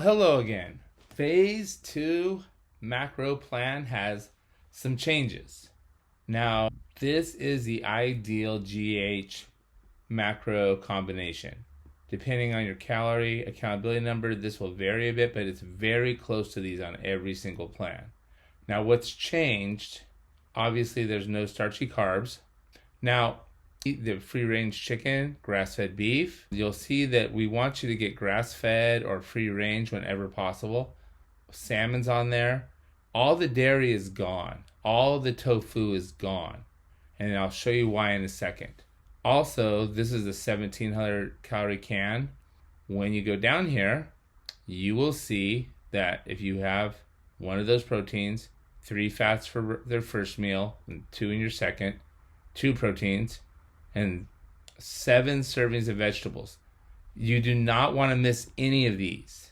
Hello again. Phase 2 macro plan has some changes. Now, this is the ideal GH macro combination. Depending on your calorie accountability number, this will vary a bit, but it's very close to these on every single plan. Now, what's changed? Obviously, there's no starchy carbs. Now, eat the free-range chicken, grass-fed beef. You'll see that we want you to get grass-fed or free-range whenever possible. Salmon's on there. All the dairy is gone. All the tofu is gone. And I'll show you why in a second. Also, this is a 1700 calorie can. When you go down here, you will see that if you have one of those proteins, 3 fats for their first meal, and 2 in your second, 2 proteins, and 7 servings of vegetables. You do not want to miss any of these.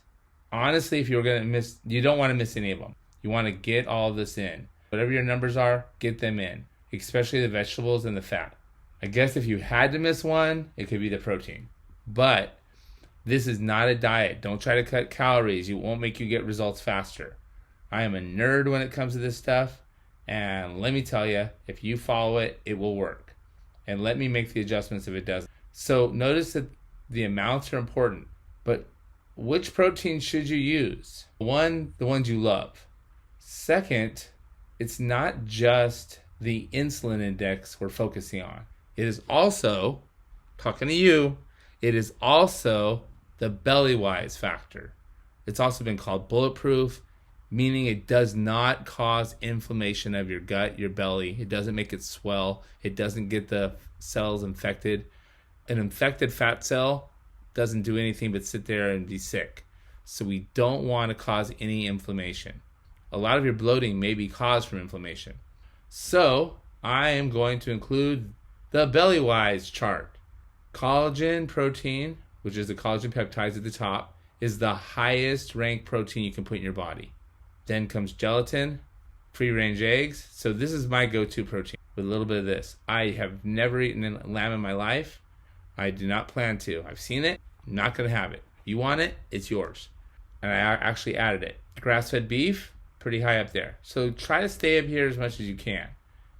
Honestly, if you're going to miss, you don't want to miss any of them. You want to get all of this in. Whatever your numbers are, get them in, especially the vegetables and the fat. I guess if you had to miss one, it could be the protein. But this is not a diet. Don't try to cut calories. It won't make you get results faster. I am a nerd when it comes to this stuff. And let me tell you, if you follow it, it will work. And let me make the adjustments if it doesn't. So notice that the amounts are important, but which protein should you use? One, the ones you love. Second, it's not just the insulin index we're focusing on. It is also, talking to you, it is also the belly-wise factor. It's also been called bulletproof, meaning it does not cause inflammation of your gut, your belly. It doesn't make it swell. It doesn't get the cells infected. An infected fat cell doesn't do anything but sit there and be sick. So we don't want to cause any inflammation. A lot of your bloating may be caused from inflammation. So I am going to include the belly-wise chart. Collagen protein, which is the collagen peptides at the top, is the highest ranked protein you can put in your body. Then comes gelatin, free-range eggs. So this is my go-to protein with a little bit of this. I have never eaten lamb in my life. I do not plan to. I've seen it. I'm not going to have it. If you want it, it's yours. And I actually added it. Grass-fed beef, pretty high up there. So try to stay up here as much as you can,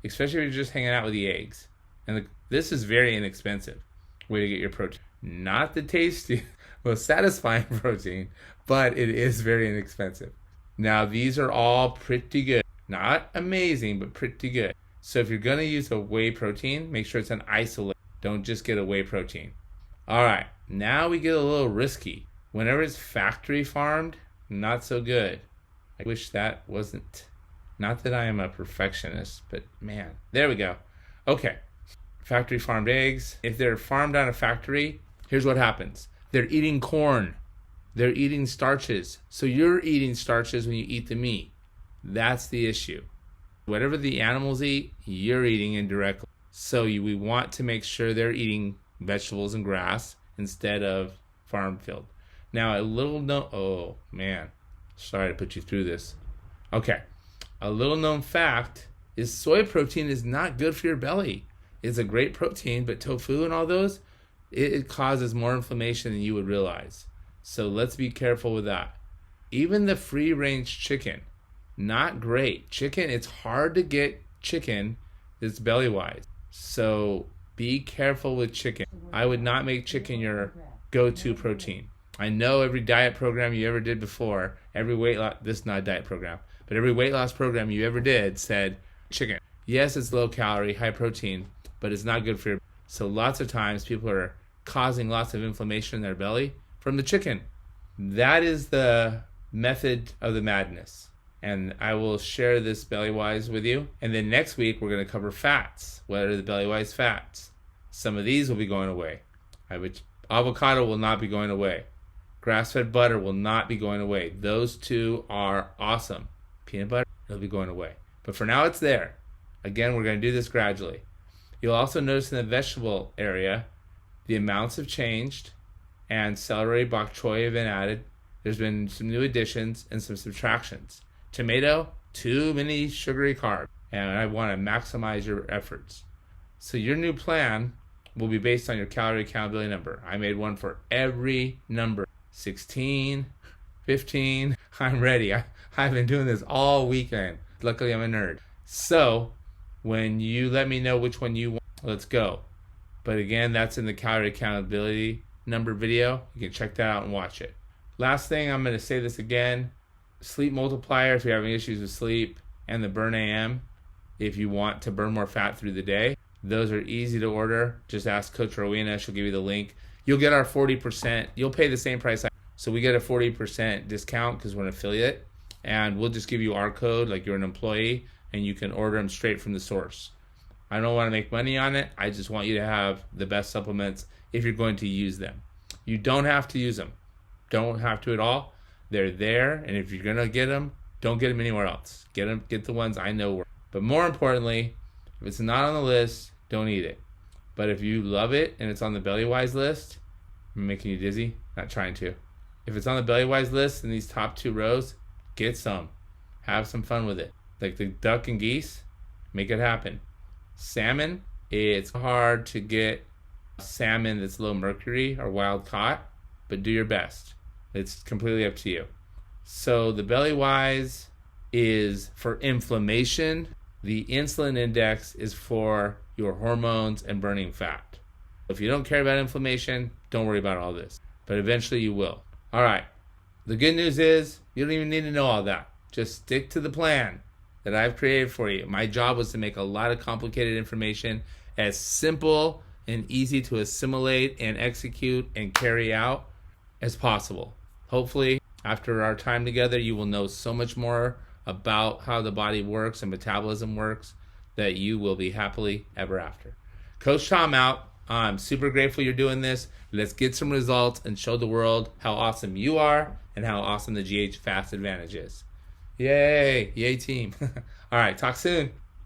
especially if you're just hanging out with the eggs. And this is very inexpensive way to get your protein. Not the tasty, most satisfying protein, but it is very inexpensive. Now, these are all pretty good. Not amazing, but pretty good. So if you're going to use a whey protein, make sure it's an isolate. Don't just get a whey protein. All right, now we get a little risky. Whenever it's factory farmed, not so good. I wish that wasn't, not that I am a perfectionist, but man, there we go. Okay, factory farmed eggs. If they're farmed on a factory, here's what happens. They're eating corn. They're eating starches. So you're eating starches when you eat the meat. That's the issue. Whatever the animals eat, you're eating indirectly. So we want to make sure they're eating vegetables and grass instead of farm field. Now, oh man, sorry to put you through this. Okay, a little known fact is soy protein is not good for your belly. It's a great protein, but tofu and all those, it causes more inflammation than you would realize. So let's be careful with that. Even the free-range chicken, not great. Chicken, it's hard to get chicken that's belly-wise. So be careful with chicken. I would not make chicken your go-to protein. I know every diet program you ever did before, every weight loss, this is not a diet program, but every weight loss program you ever did said chicken. Yes, it's low calorie, high protein, but it's not good for your. So lots of times people are causing lots of inflammation in their belly from the chicken. That is the method of the madness. And I will share this belly-wise with you. And then next week, we're going to cover fats. What are the belly-wise fats? Some of these will be going away. Avocado will not be going away. Grass-fed butter will not be going away. Those two are awesome. Peanut butter, it'll be going away. But for now, it's there. Again, we're going to do this gradually. You'll also notice in the vegetable area, the amounts have changed. And celery, bok choy have been added. There's been some new additions and some subtractions. Tomato, too many sugary carbs. And I want to maximize your efforts. So your new plan will be based on your calorie accountability number. I made one for every number. 16, 15. I'm ready. I've been doing this all weekend. Luckily, I'm a nerd. So when you let me know which one you want, let's go. But again, that's in the calorie accountability number video. You can check that out and watch it. Last thing, I'm going to say this again. Sleep multiplier, if you're having issues with sleep, and the Burn AM, if you want to burn more fat through the day. Those are easy to order. Just ask Coach Rowena. She'll give you the link. You'll get our 40%. You'll pay the same price. So we get a 40% discount because we're an affiliate. And we'll just give you our code like you're an employee, and you can order them straight from the source. I don't want to make money on it. I just want you to have the best supplements if you're going to use them. You don't have to use them. Don't have to at all. They're there, and if you're going to get them, don't get them anywhere else. Get the ones I know work. But more importantly, if it's not on the list, don't eat it. But if you love it and it's on the BellyWise list, I'm making you dizzy? Not trying to. If it's on the BellyWise list in these top 2 rows, get some. Have some fun with it. Like the duck and geese, make it happen. Salmon, it's hard to get salmon that's low mercury or wild caught, but do your best. It's completely up to you. So the BellyWise is for inflammation. The insulin index is for your hormones and burning fat. If you don't care about inflammation, don't worry about all this. But eventually you will. All right. The good news is you don't even need to know all that. Just stick to the plan that I've created for you. My job was to make a lot of complicated information as simple and easy to assimilate and execute and carry out as possible. Hopefully, after our time together, you will know so much more about how the body works and metabolism works that you will be happily ever after. Coach Tom out. I'm super grateful you're doing this. Let's get some results and show the world how awesome you are and how awesome the GH Fast Advantage is. Yay! Yay team. All right, talk soon.